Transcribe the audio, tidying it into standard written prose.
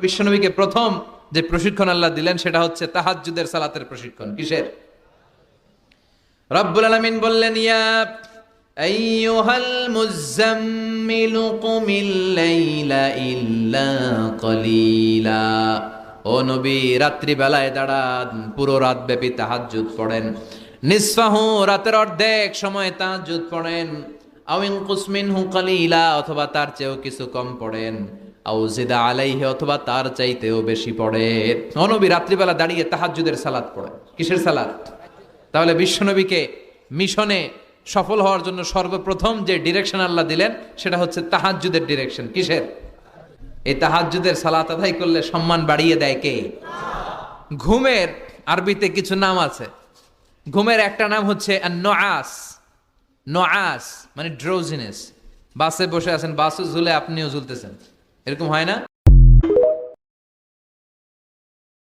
বিশ্বনবীকে প্রথম যে প্রশিক্ষণ আল্লাহ দিলেন সেটা হচ্ছে তাহাজ্জুদের সালাতের প্রশিক্ষণ। কিসের? রব্বুল আলামিন বললেন, ইয়া আইয়ুহাল মুযাম্মিলু কুমিল লাইলা ইল্লা কলিলা। ও নবী, রাত্রি বেলায় দাঁড়ান, পুরো রাত ব্যাপী তাহাজ্জুদ পড়েন। নিসফাহু, রাতের অর্ধেক সময় তাহাজ্জুদ পড়েন। আও ইনকুস মিনহু কলিলা, অথবা তার চেয়েও কিছু কম পড়েন। আও জিদা আলাইহি, অথবা তার চাইতেও বেশি পড়েন। ও নবী, রাত্রিবেলা দাঁড়িয়ে তাহাজ্জুদের সালাত পড়েন। কিসের সালাত? তাহলে বিশ্বনবীকে মিশনে সফল হওয়ার জন্য সর্বপ্রথম যে ডিরেকশন আল্লাহ দিলেন সেটা হচ্ছে তাহাজ্জুদের ডিরেকশন। কিসের? এই তাহাজ্জুদের সালাত আদায় করলে সম্মান বাড়িয়ে দেয় কে? ঘুমের আরবিতে কিছু নাম আছে। ঘুমের একটা নাম হচ্ছে নুআস। নুআস মানে ড্রোজিনেস। বাসে বসে আছেন, বাসও ঝুলে আপনিও ঝুলতেছেন, এরকম হয় না?